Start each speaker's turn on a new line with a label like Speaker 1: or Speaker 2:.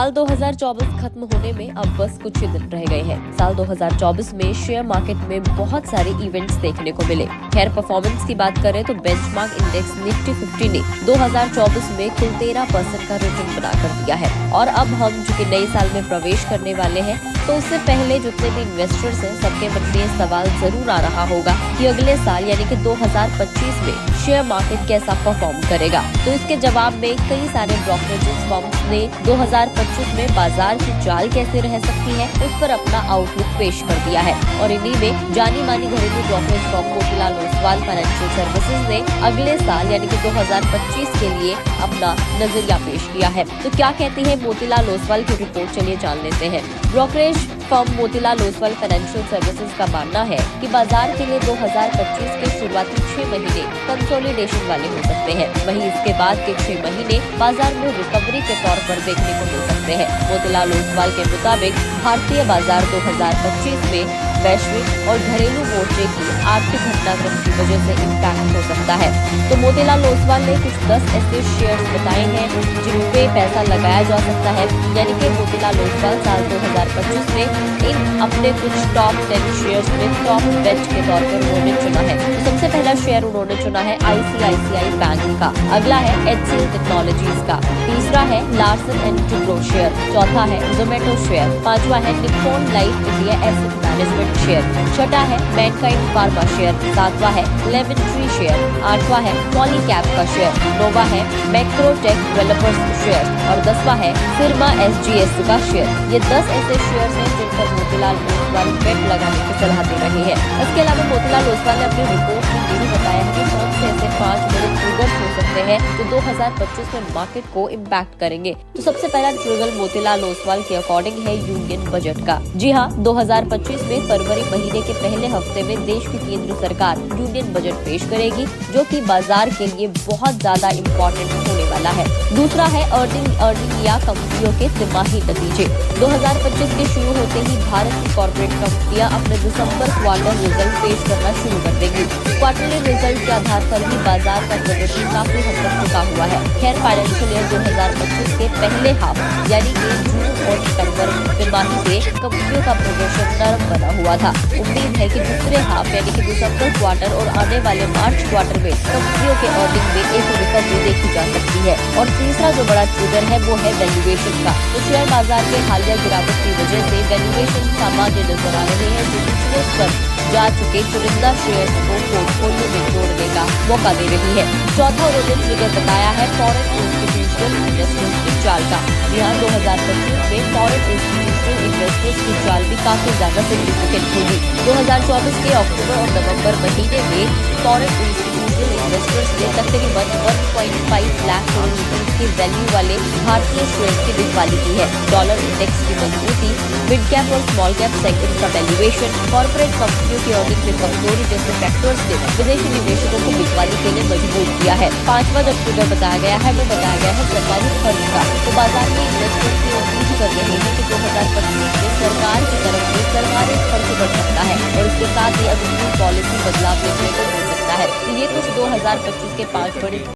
Speaker 1: साल 2024 खत्म होने में अब बस कुछ ही दिन रह गए हैं। साल 2024 में शेयर मार्केट में बहुत सारे इवेंट्स देखने को मिले। खैर परफॉर्मेंस की बात करें तो बेंचमार्क इंडेक्स निफ्टी 50 ने 2024 में कुल 13% का रिटर्न बनाकर दिया है। और अब हम जो कि नए साल में प्रवेश करने वाले हैं, तो उससे पहले जितने भी इन्वेस्टर्स हैं, सबके मन में ये सवाल जरूर आ रहा होगा कि अगले साल यानी कि 2025 में शेयर मार्केट कैसा परफॉर्म करेगा। तो इसके जवाब में कई सारे ब्रोकरेजेस फर्म्स ने 2025 में बाजार की चाल कैसे रह सकती है, उस पर अपना आउटलुक पेश कर दिया है। और इन्हीं में जानी मानी घरेलू brokerage firm Motilal Oswal financial services ने अगले साल यानी कि 2025 के लिए अपना नजरिया पेश किया है। तो क्या कहती है मोतीलाल ओसवाल की रिपोर्ट, चलिए जान लेते हैं। Brokerage firm Motilal Oswal financial services का मानना है कि बाजार के लिए 2025 के शुरुआती 6 महीने कंसोलिडेशन वाले हो सकते हैं। वहीं इसके बाद के 6 महीने बाजार में रिकवरी के तौर पर देखने को मिल सकते हैं। मोतीलाल ओसवाल के मुताबिक भारतीय बाजार 2025 में वैश्विक और घरेलू मोर्चे की आर्थिक घटनाक्रम की वजह से इम्पैक्ट हो सकता है। तो मोतीलाल ओसवाल ने कुछ 10 ऐसे शेयर्स बताए हैं जिन पे पैसा लगाया जा सकता है। यानी कि मोतीलाल ओसवाल साल 2025 में इन अपने कुछ टॉप 10 शेयर्स में टॉप बेट के तौर पर उन्होंने चुना है। तो सबसे पहला शेयर उन्होंने चुना है ICICI बैंक का, अगला है HCL टेक्नोलॉजीज का, तीसरा है लार्सन एंड टुब्रो शेयर, चौथा है जोमेटो शेयर, पांचवा है Nippon life India asset management share, छठा है मैनकाइंड फार्मा शेयर, सातवां है लेमन ट्री शेयर, आठवां है पॉलीकैप का शेयर, नौवां है मैक्रोटेक डेवलपर्स शेयर और 10वां है सिरमा SGS का शेयर। ये 10 ऐसे शेयर हैं जिन पर मोतीलाल ओसवाल बेट लगाने की सलाह दे रहे हैं। इसके अलावा मोतीलाल ओसवाल ने अपनी रिपोर्ट में ये भी बताया है कि कौन से ऐसे 5 बड़े ट्रिगर्स हो सकते हैं जो 2025 में मार्केट को इम्पैक्ट करेंगे। तो सबसे पहला ट्रिगर मोतीलाल ओसवाल के अकॉर्डिंग है यूनियन बजट का। जी हाँ, 2025 में फरवरी महीने के पहले हफ्ते में देश की केंद्र सरकार यूनियन बजट पेश करेगी, जो कि बाजार के लिए बहुत ज्यादा इम्पोर्टेंट होने वाला है। दूसरा है अर्निंग या कंपनियों के तिमाही नतीजे। 2025 के शुरू होते ही भारत की कॉर्पोरेट कंपनियां अपने दिसंबर क्वार्टर रिजल्ट पेश करना शुरू कर देंगी। क्वार्टरली रिजल्ट के आधार पर ही बाजार का प्रदर्शन काफी हद तक टिका हुआ है। खैर फाइनेंशियल ईयर 2025 के पहले हाफ यानी कि जून और सितंबर तिमाही में कंपनियों का प्रदर्शन नरम बना हुआ था। उम्मीद है कि दूसरे हाफ यानी कि दिसंबर क्वार्टर और आने वाले मार्च क्वार्टर में कंपनियों के अर्निंग में एक रिकवरी देखी जा सकती है। और तीसरा जो बड़ा ट्रिगर है वो है वैल्यूएशन का। तो शेयर बाजार के हालिया गिरावट की वजह से वैल्यूएशन सामान्य नजर आ रहे हैं, जो पिछले स्तर जा चुके चुनिंदा शेयर को पोर्टफोलियो में जोड़ने का मौका दे रही है। चौथा उन्होंने ट्रिगर बताया है फॉरेन इंस्टीट्यूशनल इन्वेस्टमेंट की चाल का। यहाँ 2025 में फॉरेन इंस्टीट्यूशनल इन्वेस्टर्स की चाल भी काफी ज्यादा सिग्निफिकेंट होगी। 2024 के अक्टूबर और नवंबर महीने में फॉरेन इंस्टीट्यूशनल इन्वेस्टर्स ने तकरीबन 1.5 लाख करोड़ रुपए की वैल्यू वाले भारतीय शेयर की बिकवाली की है। डॉलर इंडेक्स की मजबूती, मिड कैप और स्मॉल कैप सेगमेंट का वैल्यूएशन, कॉर्पोरेट कंपनियों की अर्निंग में कमजोरी जैसे फैक्टर्स ने विदेशी निवेशकों को बिकवाली के लिए मजबूर किया है। पांचवा जो ट्रिगर बताया गया है वो बताया गया है सरकारी खर्च का। तो बाजार में इन्वेस्टर्स की उम्मीद कर रहे हैं कि 2025 में सरकार की तरफ से सरकारी खर्च बढ़ सकता है और इसके साथ ही अब पॉलिसी बदलाव देखने को मिल सकता है। तो ये कुछ 2025 के 5 बड़े